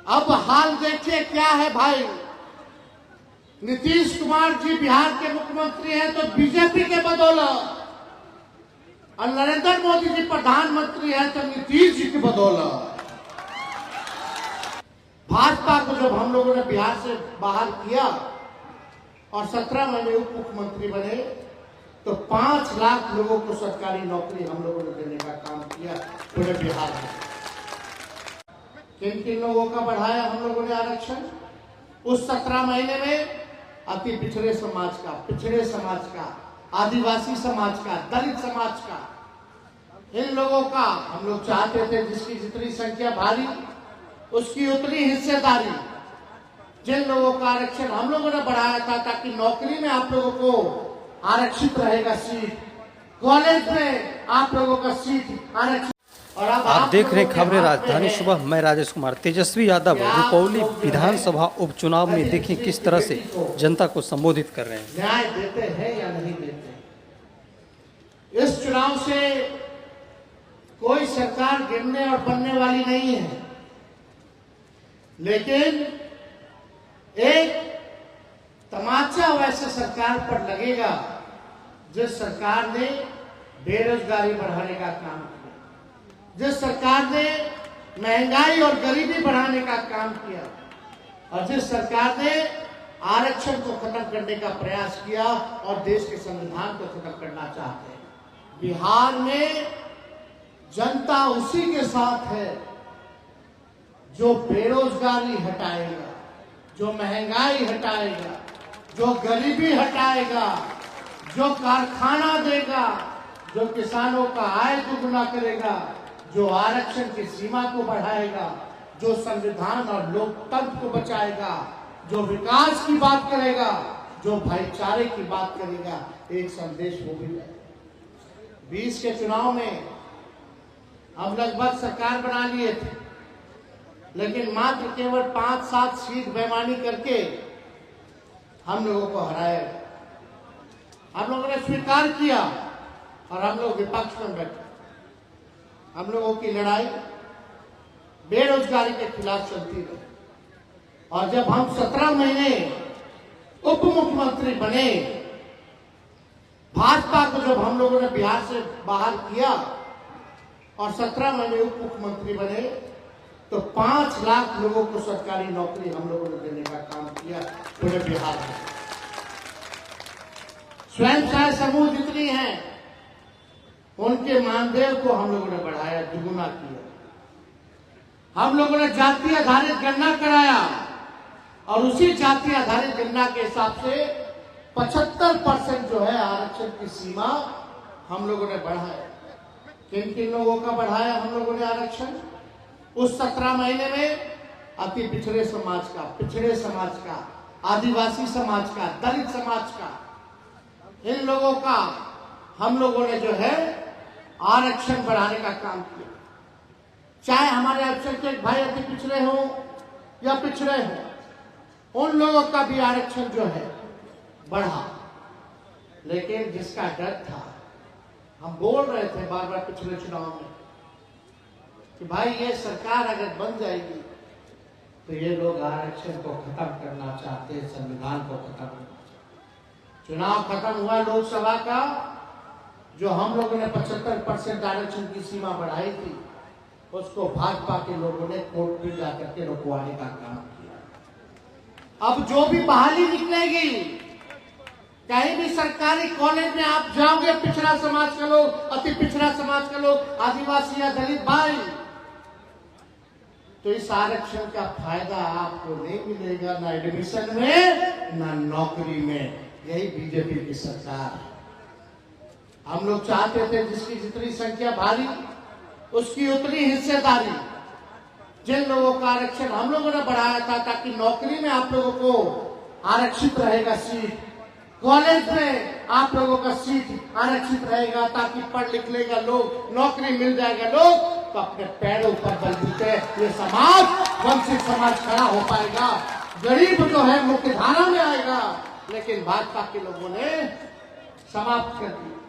अब हाल देखिए क्या है भाई। नीतीश कुमार जी बिहार के मुख्यमंत्री हैं तो बीजेपी के बदौलत, और नरेंद्र मोदी जी प्रधानमंत्री हैं तो नीतीश जी की बदौलत। भाजपा को जब हम लोगों ने बिहार से बाहर किया और 17 महीने उप मुख्यमंत्री बने तो 5 लाख लोगों को सरकारी नौकरी हम लोगों ने देने का काम किया पूरे बिहार में। किन किन लोगों का बढ़ाया हम लोगों ने आरक्षण? उस 17 महीने में अति पिछड़े समाज का, आदिवासी समाज का, दलित समाज का, इन लोगों का हम लोग चाहते थे जिसकी जितनी संख्या भारी उसकी उतनी हिस्सेदारी। जिन लोगों का आरक्षण हम लोगों ने बढ़ाया था ताकि नौकरी में आप लोगों को आरक्षित रहेगा सीट, कॉलेज में आप लोगों का सीट आरक्षित। और आप देख रहे हैं खबरें राजधानी सुबह। मैं राजेश कुमार। तेजस्वी यादव रुपौली विधानसभा उपचुनाव में देखें किस तरह से जनता को संबोधित कर रहे हैं। न्याय देते हैं या नहीं देते? इस चुनाव से कोई सरकार गिरने और बनने वाली नहीं है, लेकिन एक तमाचा वैसे सरकार पर लगेगा जिस सरकार ने बेरोजगारी बढ़ाने का काम किया, जिस सरकार ने महंगाई और गरीबी बढ़ाने का काम किया, और जिस सरकार ने आरक्षण को खत्म करने का प्रयास किया और देश के संविधान को खत्म करना चाहते हैं। बिहार में जनता उसी के साथ है जो बेरोजगारी हटाएगा, जो महंगाई हटाएगा, जो गरीबी हटाएगा, जो कारखाना देगा, जो किसानों का आय दुगुना करेगा, जो आरक्षण की सीमा को बढ़ाएगा, जो संविधान और लोकतंत्र को बचाएगा, जो विकास की बात करेगा, जो भाईचारे की बात करेगा। एक संदेश वो भी है। 20 के चुनाव में हम लगभग सरकार बना लिए थे, लेकिन मात्र केवल 5-7 सीट बेईमानी करके हम लोगों को हराया। हम लोगों ने स्वीकार किया और हम लोग विपक्ष में बैठे। हम लोगों की लड़ाई बेरोजगारी के खिलाफ चलती रही, और जब हम 17 महीने उप मुख्यमंत्री बने, भाजपा को जब हम लोगों ने बिहार से बाहर किया और 17 महीने उप मुख्यमंत्री बने तो 5 लाख लोगों को सरकारी नौकरी हम लोगों ने देने का काम किया पूरे बिहार में। स्वयं सहायता समूह जितनी हैं उनके मानदेय को हम लोगों ने बढ़ाया, दुगुना किया। हम लोगों ने जाति आधारित गणना कराया और उसी जाति आधारित गणना के हिसाब से 75% जो है आरक्षण की सीमा हम लोगों ने बढ़ाया। किन किन लोगों का बढ़ाया हम लोगों ने आरक्षण? उस 17 महीने में अति पिछड़े समाज का, आदिवासी समाज का, दलित समाज का, इन लोगों का हम लोगों ने जो है आरक्षण बढ़ाने का काम किया। चाहे हमारे अल्पसंख्यक भाई अति पिछड़े हो या पिछड़े हो, उन लोगों का भी आरक्षण जो है बढ़ा। लेकिन जिसका डर था, हम बोल रहे थे बार बार पिछले चुनाव में कि भाई ये सरकार अगर बन जाएगी तो ये लोग आरक्षण को खत्म करना चाहते हैं, संविधान को खत्म करना चाहते। चुनाव खत्म हुआ लोकसभा का, जो हम लोगों ने 75% आरक्षण की सीमा बढ़ाई थी उसको भाजपा के लोगों ने कोर्ट में जाकर के रुकवाने का काम किया। अब जो भी बहाली निकलेगी, कहीं भी सरकारी कॉलेज में आप जाओगे, पिछड़ा समाज के लोग, अति पिछड़ा समाज के लोग, आदिवासी या दलित भाई, तो इस आरक्षण का फायदा आपको नहीं मिलेगा, ना एडमिशन में ना नौकरी में। यही बीजेपी की सरकार है। हम लोग चाहते थे जिसकी जितनी संख्या भारी उसकी उतनी हिस्सेदारी। जिन लोगों का आरक्षण हम लोगों ने बढ़ाया था ताकि नौकरी में आप लोगों को आरक्षित रहेगा सीट, कॉलेज में आप लोगों का सीट आरक्षित रहेगा, ताकि पढ़ लिख लेगा लोग, नौकरी मिल जाएगा लोग, तो अपने पैरों पर बलबूते ये समाज, वंचित समाज खड़ा हो पाएगा, गरीब जो है मुख्य धारा में आएगा। लेकिन भाजपा के लोगों ने समाप्त कर दिया।